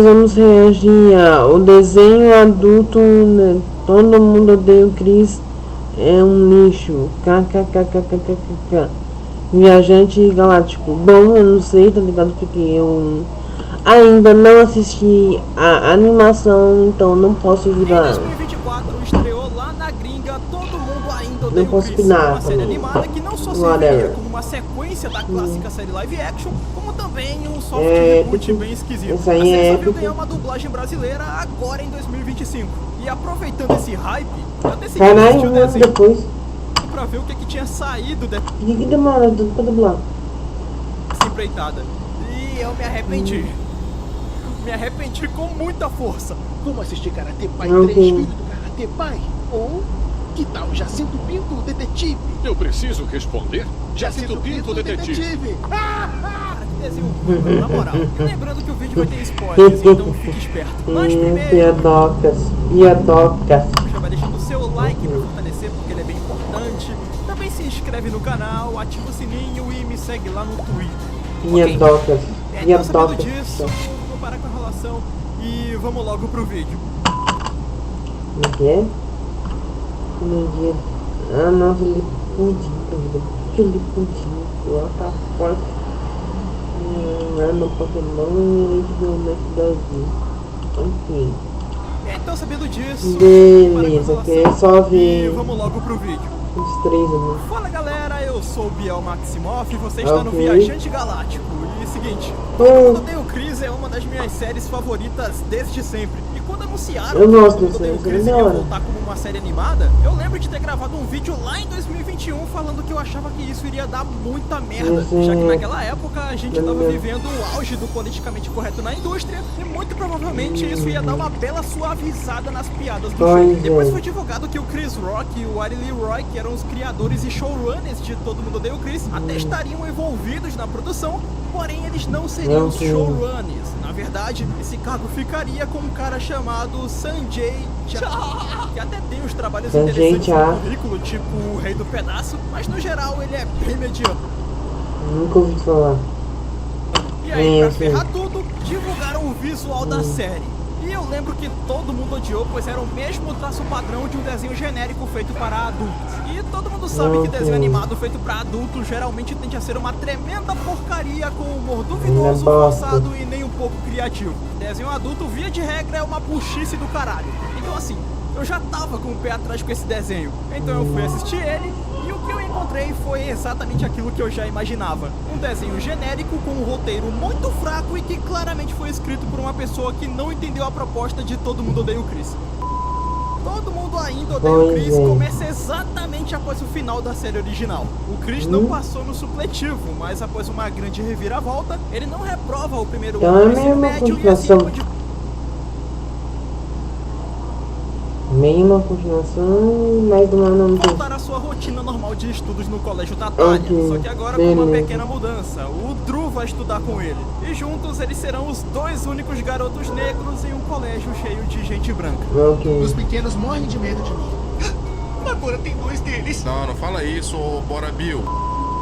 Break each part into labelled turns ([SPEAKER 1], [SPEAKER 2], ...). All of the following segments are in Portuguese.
[SPEAKER 1] Vamos reagir ao desenho adulto, né? Todo mundo odeia o Chris, é um lixo. KKKKKKK. Viajante Galáctico. Bom, eu não sei, tá ligado? Porque eu ainda não assisti a animação, então não posso virar.
[SPEAKER 2] Em 2024 estreou lá na gringa Todo Mundo Ainda Odeia
[SPEAKER 1] Não posso
[SPEAKER 2] o Chris,
[SPEAKER 1] opinar
[SPEAKER 2] uma série
[SPEAKER 1] também.
[SPEAKER 2] animada que não só serviria como uma sequência da clássica série live action, como também um soft reboot bem esquisito.
[SPEAKER 1] Essa
[SPEAKER 2] A
[SPEAKER 1] aí
[SPEAKER 2] série
[SPEAKER 1] é
[SPEAKER 2] só veio
[SPEAKER 1] épico.
[SPEAKER 2] ganhar uma dublagem brasileira agora em 2025. E aproveitando esse hype, eu decidi
[SPEAKER 1] Caralho,
[SPEAKER 2] assistir o desenho
[SPEAKER 1] depois.
[SPEAKER 2] pra ver o que tinha saído dessa
[SPEAKER 1] Que demora pra dublar?
[SPEAKER 2] empreitada. E eu me arrependi. Me arrependi com muita força.
[SPEAKER 3] Como assistir Karate Pai
[SPEAKER 1] Ok.
[SPEAKER 3] 3, filho do Karate Pai? Ou que tal Jacinto Pinto, o detetive?
[SPEAKER 4] Eu preciso responder? Jacinto Pinto, detetive.
[SPEAKER 2] Cara, que desenho ruim, na moral. E lembrando que o vídeo vai ter spoilers, então fique esperto. Mas primeiro,
[SPEAKER 1] Piadocas.
[SPEAKER 2] já vai deixando o seu like pra fortalecer, porque ele é bem importante. Também se inscreve no canal, ativa o sininho e me segue lá no Twitter.
[SPEAKER 1] Piadocas.
[SPEAKER 2] Então, sabendo disso, vou parar com a enrolação e vamos logo pro vídeo.
[SPEAKER 1] O que é? No dia. Ah, não, Felipe Pudim. Felipe Pudim. Lá tá forte. Lá no Pokémon e do Mac Brasil. Ok.
[SPEAKER 2] Então, sabendo disso,
[SPEAKER 1] Beleza,
[SPEAKER 2] vou parar com a
[SPEAKER 1] que é
[SPEAKER 2] enrolação
[SPEAKER 1] só
[SPEAKER 2] e
[SPEAKER 1] ver
[SPEAKER 2] vamos logo pro vídeo.
[SPEAKER 1] os três ali.
[SPEAKER 2] Fala galera, eu sou o Biel Maximoff e você está no
[SPEAKER 1] Ok.
[SPEAKER 2] Viajante Galáctico. E seguinte, Todo Mundo Odeia o Chris é uma das minhas séries favoritas desde sempre. E quando anunciaram
[SPEAKER 1] Eu
[SPEAKER 2] que
[SPEAKER 1] gosto
[SPEAKER 2] Todo Mundo
[SPEAKER 1] dessa
[SPEAKER 2] Odeia o
[SPEAKER 1] série,
[SPEAKER 2] Chris
[SPEAKER 1] da
[SPEAKER 2] iria
[SPEAKER 1] hora.
[SPEAKER 2] voltar como uma série animada, eu lembro de ter gravado um vídeo lá em 2021 falando que eu achava que isso iria dar muita merda,
[SPEAKER 1] Sim.
[SPEAKER 2] já que naquela época a gente estava
[SPEAKER 1] Beleza.
[SPEAKER 2] vivendo o auge do politicamente correto na indústria e muito provavelmente isso ia dar uma bela suavizada nas piadas do show.
[SPEAKER 1] Pois é.
[SPEAKER 2] Depois foi divulgado que o Chris Rock e o Ari Leroy, que eram os criadores e showrunners de Todo Mundo Odeia o Chris, até estariam envolvidos na produção, porém eles não seriam os
[SPEAKER 1] Ok.
[SPEAKER 2] showrunners. Na verdade, esse cargo ficaria com um cara chamado Sanjay Chah, que até tem os trabalhos
[SPEAKER 1] Sanjay
[SPEAKER 2] interessantes
[SPEAKER 1] Chah.
[SPEAKER 2] no currículo, tipo o Rei do Pedaço, mas no geral ele é bem mediano.
[SPEAKER 1] Nunca ouvi falar.
[SPEAKER 2] E aí, pra
[SPEAKER 1] Sim.
[SPEAKER 2] ferrar tudo, divulgaram o visual da série. E eu lembro que todo mundo odiou, pois era o mesmo traço padrão de um desenho genérico feito para adultos. E todo mundo sabe que desenho animado feito para adultos geralmente tende a ser uma tremenda porcaria com humor duvidoso,
[SPEAKER 1] bosta.
[SPEAKER 2] forçado e nem um pouco criativo. Desenho adulto, via de regra, é uma buchice do caralho. Então assim, eu já tava com o pé atrás com esse desenho. Então eu fui assistir ele e o que eu encontrei foi exatamente aquilo que eu já imaginava. Um desenho genérico com um roteiro muito fraco e que claramente foi escrito por uma pessoa que não entendeu a proposta de Todo Mundo Odeia o Chris. Todo Mundo Ainda Odeia o Chris começa exatamente após o final da série original. O Chris não passou no supletivo, mas após uma grande reviravolta, ele não reprova o primeiro
[SPEAKER 1] Então
[SPEAKER 2] ano
[SPEAKER 1] é
[SPEAKER 2] do ensino
[SPEAKER 1] mesmo uma
[SPEAKER 2] médio e assim
[SPEAKER 1] continuação. Meio uma continuação, mais uma não tem.
[SPEAKER 2] voltar à sua rotina normal de estudos no colégio Tatália,
[SPEAKER 1] Ok,
[SPEAKER 2] só que agora com uma
[SPEAKER 1] beleza.
[SPEAKER 2] pequena mudança. O Drew vai estudar com ele, e juntos eles serão os dois únicos garotos negros em um colégio cheio de gente branca.
[SPEAKER 1] Ok.
[SPEAKER 3] Os pequenos morrem de medo de mim. Agora tem dois deles.
[SPEAKER 4] Não fala isso, bora Bill.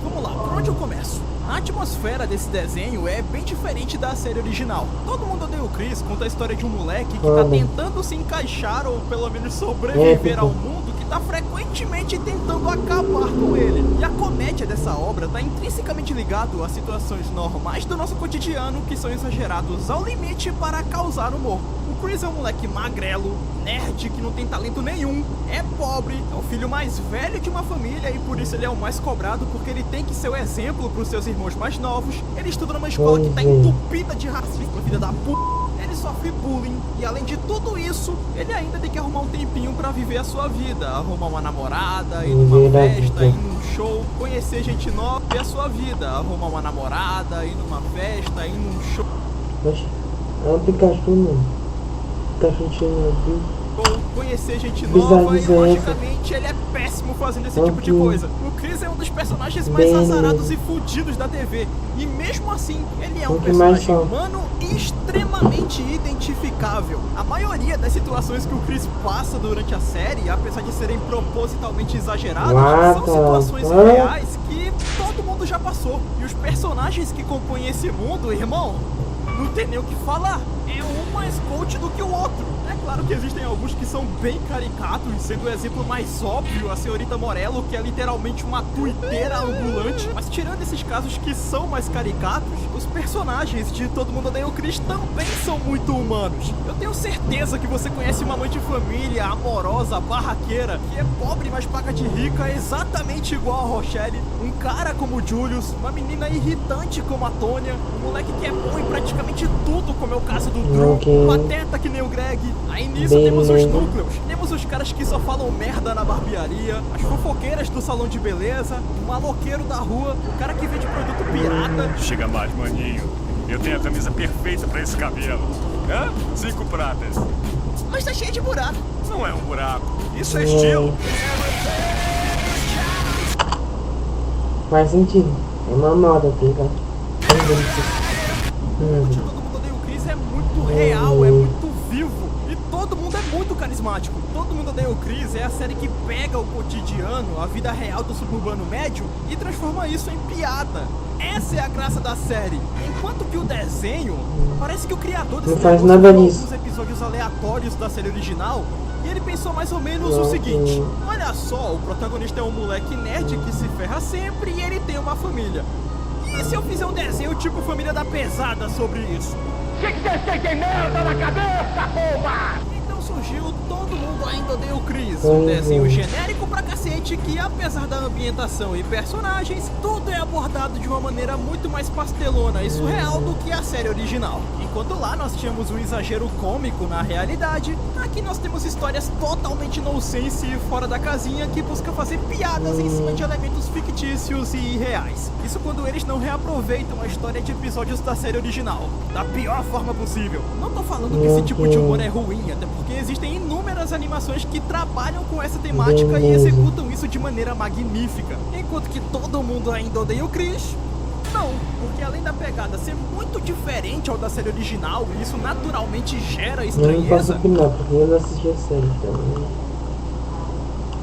[SPEAKER 2] Vamos lá, por onde eu começo? A atmosfera desse desenho é bem diferente da série original. Todo Mundo Odeia o Chris conta a história de um moleque que tá tentando se encaixar ou pelo menos sobreviver ao mundo que tá frequentemente tentando acabar com ele. E a comédia dessa obra tá intrinsecamente ligado a situações normais do nosso cotidiano que são exagerados ao limite para causar humor. O Chris é um moleque magrelo, nerd, que não tem talento nenhum, é pobre, é o filho mais velho de uma família e por isso ele é o mais cobrado porque ele tem que ser o exemplo pros seus irmãos mais novos. Ele estuda numa escola que tá entupida de racismo, filha da puta. Ele sofre bullying e além de tudo isso, ele ainda tem que arrumar um tempinho pra viver a sua vida, arrumar uma namorada, ir numa festa, ir num show, conhecer gente nova, ver a sua vida, arrumar uma namorada, ir numa festa, ir num show.
[SPEAKER 1] Oxe, é um Pikachu, mano. Pikachu chegando aqui.
[SPEAKER 2] Ou conhecer gente nova e
[SPEAKER 1] Bizarrice
[SPEAKER 2] logicamente ele é péssimo fazendo esse tipo de coisa. O Chris é um dos personagens mais azarados e fudidos da TV. E mesmo assim, ele é um personagem humano e extremamente identificável. A maioria das situações que o Chris passa durante a série, apesar de serem propositalmente exageradas, são situações reais que todo mundo já passou. E os personagens que compõem esse mundo, irmão, não tem nem o que falar. É que existem alguns que são bem caricatos, sendo o exemplo mais óbvio a senhorita Morello, que é literalmente uma tuiteira ambulante. Mas tirando esses casos que são mais caricatos, os personagens de Todo Mundo Odeia o Chris também são muito humanos. Eu tenho certeza que você conhece uma mãe de família amorosa, barraqueira, que é pobre mas paga de rica, exatamente igual a Rochelle, um cara como o Julius, uma menina irritante como a Tônia, um moleque que é bom em praticamente tudo, como é o caso do Drew, pateta que nem o Greg. Aí nisso temos os núcleos, temos os caras que só falam merda na barbearia, as fofoqueiras do salão de beleza, o maloqueiro da rua, o cara que vende produto pirata.
[SPEAKER 4] Chega mais, maninho. Eu tenho a camisa perfeita pra esse cabelo. Hã? 5 pratas.
[SPEAKER 2] Mas tá cheio de buraco.
[SPEAKER 4] Não é um buraco. Isso é estilo.
[SPEAKER 1] Faz sentido. É uma moda aqui, tá?
[SPEAKER 2] De Todo Mundo Odeia o Chris é muito real, é muito vivo. E todo mundo é muito carismático. Todo Mundo Odeia o Chris é a série que pega o cotidiano, a vida real do suburbano médio e transforma isso em piada. Essa é a graça da série. Enquanto que o desenho, parece que o criador desse
[SPEAKER 1] negócio viu
[SPEAKER 2] alguns episódios aleatórios da série original e ele pensou mais ou menos o seguinte: olha só, o protagonista é um moleque nerd que se ferra sempre e ele tem uma família. E se eu fizer um desenho tipo Família da Pesada sobre isso?
[SPEAKER 3] Você tem merda na cabeça, porra!
[SPEAKER 2] Então surgiu Todo Mundo Ainda Odeia o Chris, um desenho genérico pra cacete que, apesar da ambientação e personagens, tudo é abordado de uma maneira muito mais pastelona e surreal do que a série original. Enquanto lá nós tínhamos um exagero cômico na realidade, aqui nós temos histórias totalmente nonsense e fora da casinha que buscam fazer piadas em cima de elementos fictícios e irreais. Isso quando eles não reaproveitam a história de episódios da série original, da pior forma possível. Não tô falando que esse tipo de humor é ruim, até porque existem inúmeras animações que trabalham com essa temática e executam isso de maneira magnífica. Enquanto que Todo Mundo Ainda Odeia o Chris, não, porque além da pegada ser muito diferente ao da série original, e isso naturalmente gera estranheza.
[SPEAKER 1] Não posso opinar, porque eu não assisti a série, então...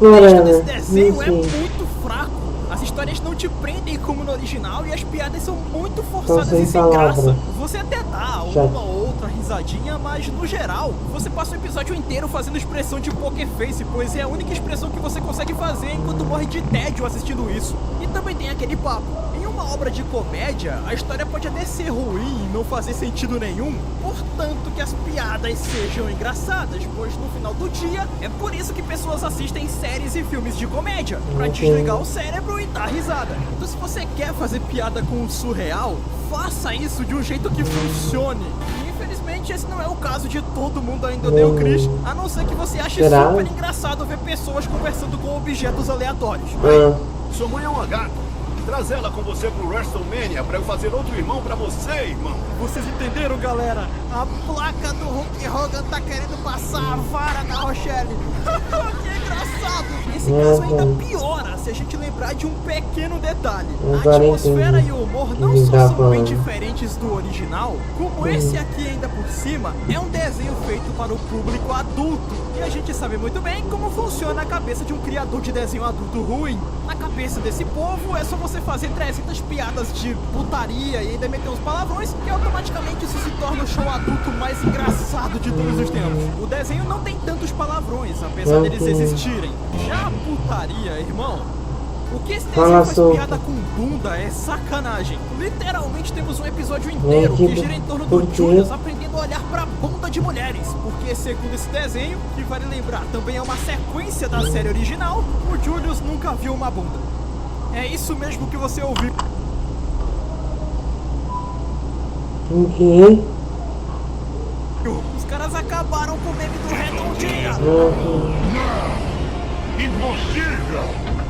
[SPEAKER 2] O texto desse desenho é muito fraco. As histórias não te prendem como no original e as piadas são muito forçadas e sem graça. Você até dá uma ou outra risadinha, mas no geral, você passa o episódio inteiro fazendo expressão de poker face, pois é a única expressão que você consegue fazer enquanto morre de tédio assistindo isso. E também tem aquele papo: em uma obra de comédia, a história pode até ser ruim e não fazer sentido nenhum, portanto que as piadas sejam engraçadas, pois no final do dia, é por isso que pessoas assistem séries e filmes de comédia, pra desligar o cérebro e dar risada. Então se você quer fazer piada com o surreal, faça isso de um jeito que funcione. E infelizmente esse não é o caso de Todo Mundo Ainda Odeia o Chris, a não ser que você ache super engraçado ver pessoas conversando com objetos aleatórios.
[SPEAKER 4] Sua mãe é uma gata. Traz ela com você pro WrestleMania pra eu fazer outro irmão pra você, irmão.
[SPEAKER 2] Vocês entenderam, galera? A placa do Hulk Hogan tá querendo passar a vara da Rochelle. Que engraçado! Esse caso ainda piora se a gente lembrar de um pequeno detalhe. A atmosfera e o humor não só são bem diferentes do original, como esse aqui ainda por cima é um desenho feito para o público adulto. E a gente sabe muito bem como funciona a cabeça de um criador de desenho adulto ruim. Na cabeça desse povo é só você fazer 300 piadas de putaria e ainda meter uns palavrões e automaticamente isso se torna o show adulto mais engraçado de todos os tempos. O desenho não tem tantos palavrões, apesar deles existirem. Já a putaria, irmão, o que esse desenho faz piada com bunda é sacanagem. Literalmente temos um episódio inteiro que gira em torno do Julius aprendendo a olhar pra bunda de mulheres. Porque segundo esse desenho, que vale lembrar também é uma sequência da série original, o Julius nunca viu uma bunda. É isso mesmo que você ouviu.
[SPEAKER 1] O quê?
[SPEAKER 2] Os caras acabaram com o meme do Redondinha.
[SPEAKER 4] Impossível!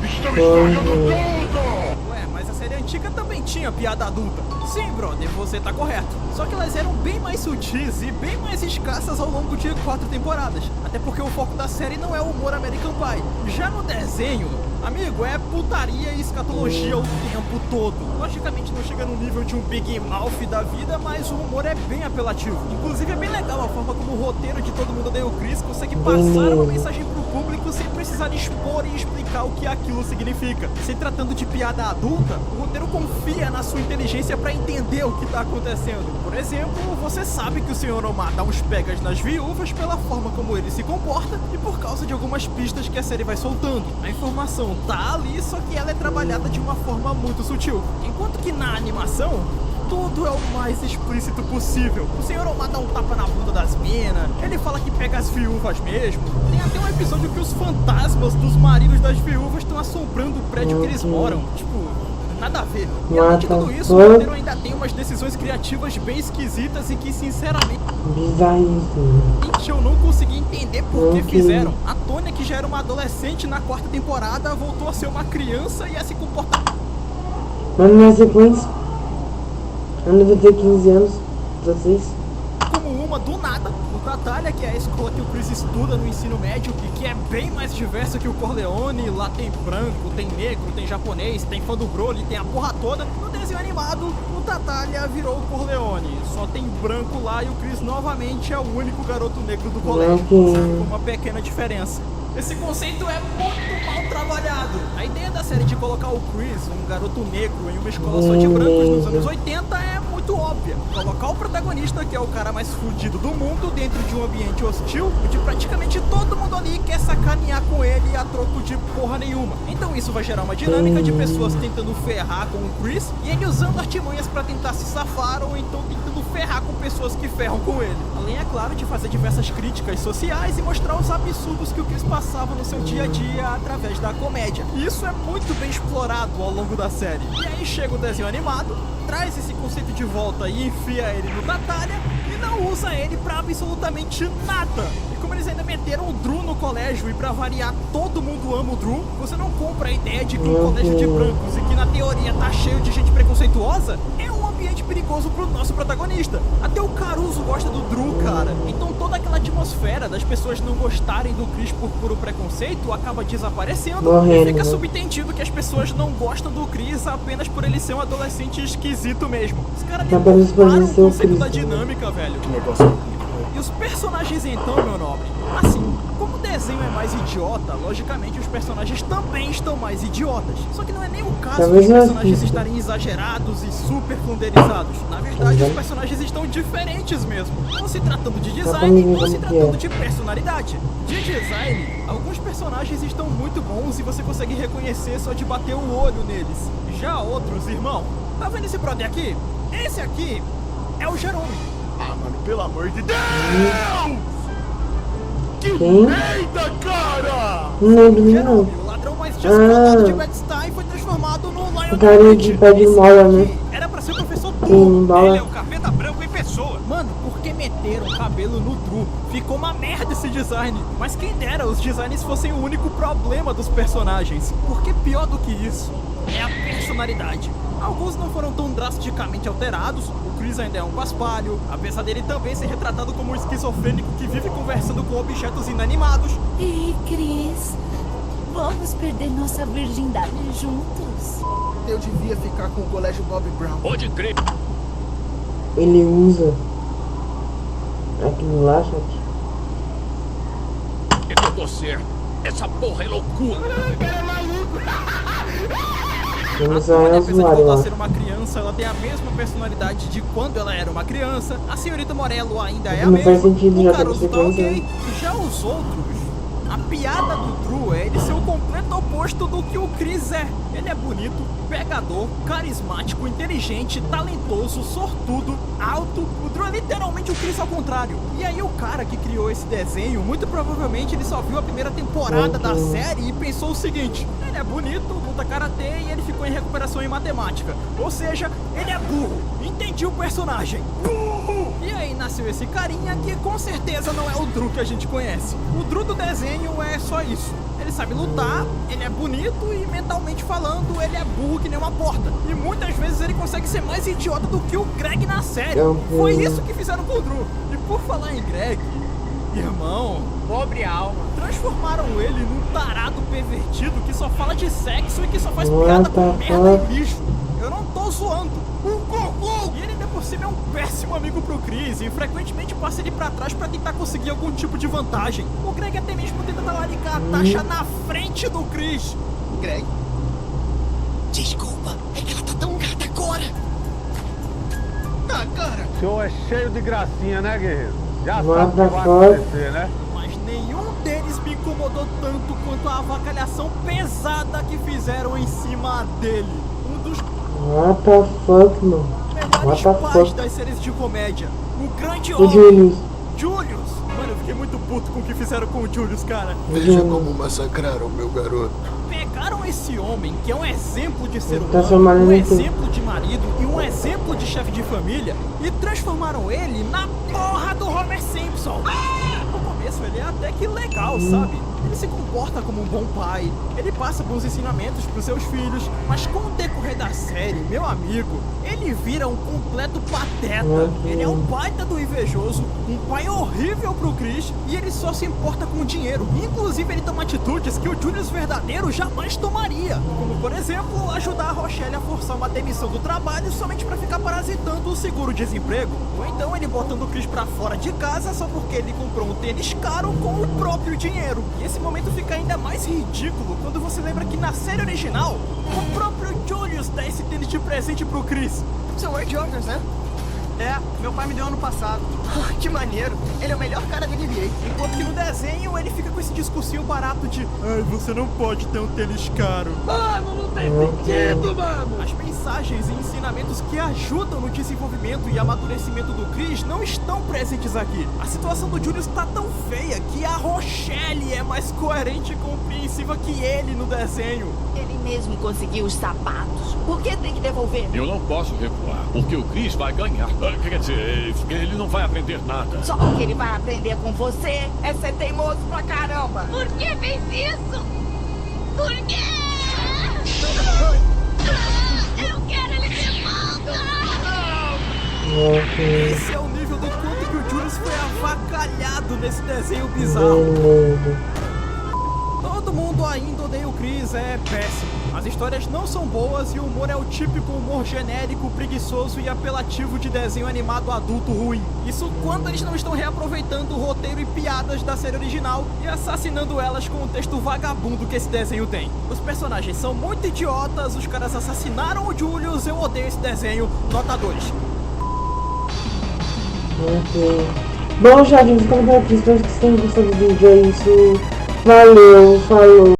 [SPEAKER 4] Estão estragando tudo!
[SPEAKER 2] Ué, mas a série antiga também tinha piada adulta. Sim, brother, você tá correto. Só que elas eram bem mais sutis e bem mais escassas ao longo de 4 temporadas. Até porque o foco da série não é o humor American Pie. Já no desenho, amigo, é putaria e escatologia o tempo todo. Logicamente não chega no nível de um Big Mouth da vida, mas o humor é bem apelativo. Inclusive é bem legal a forma forma como o roteiro de Todo Mundo Odeia o Chris consegue passar uma mensagem pro público sem precisar expor e explicar o que aquilo significa. Se tratando de piada adulta, o roteiro confia na sua inteligência pra entender o que tá acontecendo. Por exemplo, você sabe que o Sr. Omar dá uns pegas nas viúvas pela forma como ele se comporta e por causa de algumas pistas que a série vai soltando. A informação tá ali, só que ela é trabalhada de uma forma muito sutil. Enquanto que na animação, tudo é o mais explícito possível. O Sr. Omar dá um tapa na bunda das minas, ele fala que pega as viúvas mesmo. Tem até um episódio que os fantasmas dos maridos das viúvas estão assombrando o prédio que eles moram. Tipo, nada a ver. E além de tudo isso, o roteiro ainda tem umas decisões criativas bem esquisitas e que, sinceramente, eu não consegui entender por que fizeram. A Tônia, que já era uma adolescente na 4ª temporada, voltou a ser uma criança e a se comportar...
[SPEAKER 1] Mas na sequência, ela deve ter 15 anos, 16.
[SPEAKER 2] Como uma do nada. O Tatália, que é a escola que o Chris estuda no ensino médio, que é bem mais diversa que o Corleone. Lá tem branco, tem negro, tem japonês, tem fã do Broly, tem a porra toda. No desenho animado, o Tatália virou o Corleone. Só tem branco lá e o Chris novamente é o único garoto negro do colégio. Com uma pequena diferença. Esse conceito é muito mal trabalhado. A ideia da série de colocar o Chris, um garoto negro, em uma escola só de brancos nos anos 80 é muito óbvia. Colocar o protagonista, que é o cara mais fudido do mundo, dentro de um ambiente hostil, onde praticamente todo mundo ali quer sacanear com ele a troco de porra nenhuma. Então isso vai gerar uma dinâmica de pessoas tentando ferrar com o Chris e ele usando artimanhas pra tentar se safar ou então tentando ferrar com pessoas que ferram com ele. Além, é claro, de fazer diversas críticas sociais e mostrar os absurdos que o Chris passava no seu dia a dia através da comédia. E isso é muito bem explorado ao longo da série. E aí chega o desenho animado, traz esse conceito de volta e enfia ele no Tatália e não usa ele pra absolutamente nada. E como eles ainda meteram o Drew no colégio e pra variar todo mundo ama o Drew, você não compra a ideia de que um colégio de brancos e que na teoria tá cheio de gente preconceituosa é um ambiente perigoso pro nosso protagonista. Até o Caruso gosta do Drew, cara. Então toda aquela atmosfera das pessoas não gostarem do Chris por puro preconceito acaba desaparecendo e fica subentendido que as pessoas não gostam do Chris apenas por ele ser um adolescente esquisito mesmo. Os caras deturparam o conceito da dinâmica, velho.
[SPEAKER 4] Que negócio.
[SPEAKER 2] E os personagens então, meu nobre? Assim, como o desenho é mais idiota, logicamente os personagens também estão mais idiotas. Só que não é nem o caso dos personagens estarem exagerados e super funderizados. Na verdade, os personagens estão diferentes mesmo. Não se tratando de design, ou se tratando de personalidade. De design, alguns personagens estão muito bons e você consegue reconhecer só de bater o olho neles. Já outros, irmão, tá vendo esse brother aqui? Esse aqui é o Jerome.
[SPEAKER 4] Ah, mano, pelo amor de Deus! Que merda, cara!
[SPEAKER 2] Jerome, o ladrão mais descolado de Bed-Stuy, foi transformado no Lion
[SPEAKER 1] cara de pé de mola, né?
[SPEAKER 2] Era pra ser o professor Drew.
[SPEAKER 4] Ele é o capeta branco em pessoa.
[SPEAKER 2] Mano, por que meteram cabelo no Drew? Ficou uma merda esse design. Mas quem dera os designs fossem o único problema dos personagens. Porque pior do que isso é a personalidade. Alguns não foram tão drasticamente alterados. O Chris ainda é um paspalho, apesar dele também ser retratado como um esquizofrênico que vive conversando com objetos inanimados.
[SPEAKER 5] Ei, Chris, vamos perder nossa virgindade juntos.
[SPEAKER 3] Eu devia ficar com o colégio Bob Brown.
[SPEAKER 4] Pode crer.
[SPEAKER 1] Ele usa aquilo lá, chat.
[SPEAKER 4] É que eu tô certo. Essa porra é loucura.
[SPEAKER 3] É maluco.
[SPEAKER 2] A Tônia, apesar de voltar a ser uma criança, ela tem a mesma personalidade de quando ela era uma criança. A senhorita Morello ainda é a mesma. O Caruso tá ok. Já os outros, a piada do Drew é ele ser o completo oposto do que o Chris é. Ele é bonito, pegador, carismático, inteligente, talentoso, sortudo, alto. O Drew é literalmente o Chris ao contrário. E aí o cara que criou esse desenho, muito provavelmente ele só viu a primeira temporada da série e pensou o seguinte: ele é bonito, luta karatê e ele ficou em recuperação em matemática. Ou seja, ele é burro. Entendi o personagem. Burro! E aí nasceu esse carinha que com certeza não é o Drew que a gente conhece. O Drew do desenho é só isso. Ele sabe lutar, ele é bonito e mentalmente falando, ele é burro que nem uma porta. E muitas vezes ele consegue ser mais idiota do que o Greg na série. Foi isso que fizeram com o Drew. E por falar em Greg, irmão, pobre alma, transformaram ele num tarado pervertido que só fala de sexo e que só faz piada com merda e lixo. Eu não tô zoando. Um cocô! E ele ainda por cima é um péssimo amigo pro Chris e frequentemente passa ele pra trás pra tentar conseguir algum tipo de vantagem. O Greg até mesmo tenta talaricar a Tasha na frente do Chris.
[SPEAKER 3] Greg? Desculpa, é que ela tá tão gata agora. Ah, cara.
[SPEAKER 4] O senhor é cheio de gracinha, né, guerreiro? Já sabe o
[SPEAKER 1] What
[SPEAKER 4] que
[SPEAKER 1] the
[SPEAKER 4] vai
[SPEAKER 1] fuck?
[SPEAKER 4] acontecer, né?
[SPEAKER 2] Mas nenhum deles me incomodou tanto quanto a avacalhação pesada que fizeram em cima dele. Um dos
[SPEAKER 1] What the fuck, mano?
[SPEAKER 2] melhores
[SPEAKER 1] What the
[SPEAKER 2] pais
[SPEAKER 1] fuck?
[SPEAKER 2] das séries de comédia. O grande
[SPEAKER 1] O
[SPEAKER 2] homem,
[SPEAKER 1] Julius.
[SPEAKER 2] Julius. Mano, eu fiquei muito puto com o que fizeram com o Julius, cara.
[SPEAKER 3] Veja como massacraram meu garoto.
[SPEAKER 2] Pegaram esse homem, que é um exemplo de ser
[SPEAKER 1] Transformaram
[SPEAKER 2] humano, um
[SPEAKER 1] ele em tudo.
[SPEAKER 2] exemplo de marido e um exemplo de chefe de família, e transformaram ele na porra do Homer Simpson. No começo ele é até que legal, sabe? Ele se comporta como um bom pai, ele passa bons ensinamentos pros seus filhos, mas com o decorrer da série, meu amigo, ele vira um completo pateta. Ele é um baita do invejoso, um pai horrível pro Chris, e ele só se importa com o dinheiro. Inclusive ele toma atitudes que o Julius verdadeiro jamais tomaria, como por exemplo, ajudar a Rochelle a forçar uma demissão do trabalho somente pra ficar parasitando o seguro-desemprego, ou então ele botando o Chris pra fora de casa só porque ele comprou um tênis caro com o próprio dinheiro. E esse momento fica ainda mais ridículo quando você lembra que na série original, o próprio Julius dá esse tênis de presente pro Chris.
[SPEAKER 3] São Air Jordans, né?
[SPEAKER 2] É, meu pai me deu ano passado.
[SPEAKER 3] Que maneiro. Ele é o melhor cara da NBA.
[SPEAKER 2] Enquanto que no desenho ele fica com esse discursinho barato de ai, você não pode ter um tênis caro.
[SPEAKER 3] Mano, não tem sentido, mano.
[SPEAKER 2] As mensagens e ensinamentos que ajudam no desenvolvimento e amadurecimento do Chris não estão presentes aqui. A situação do Julius tá tão feia que a Rochelle é mais coerente e compreensiva que ele no desenho.
[SPEAKER 5] Ele mesmo conseguiu os sapatos. Por que tem que devolver?
[SPEAKER 6] Eu não posso recuar, porque o Chris vai ganhar. Quer dizer, ele não vai aprender nada.
[SPEAKER 5] Só o que ele vai aprender com você é ser teimoso pra caramba. Por que fez isso? Por quê? Eu quero ele de volta!
[SPEAKER 2] Esse é o nível do quanto que o Julius foi avacalhado nesse desenho bizarro. Todo mundo ainda odeia o Chris, é péssimo. As histórias não são boas e o humor é o típico humor genérico, preguiçoso e apelativo de desenho animado adulto ruim. Isso quando eles não estão reaproveitando o roteiro e piadas da série original e assassinando elas com o texto vagabundo que esse desenho tem. Os personagens são muito idiotas, os caras assassinaram o Julius, eu odeio esse desenho, nota 2.
[SPEAKER 1] Ok. Bom, Jardim, ficando por aqui. Espero que vocês tenham gostado do vídeo. É isso. Valeu, falou.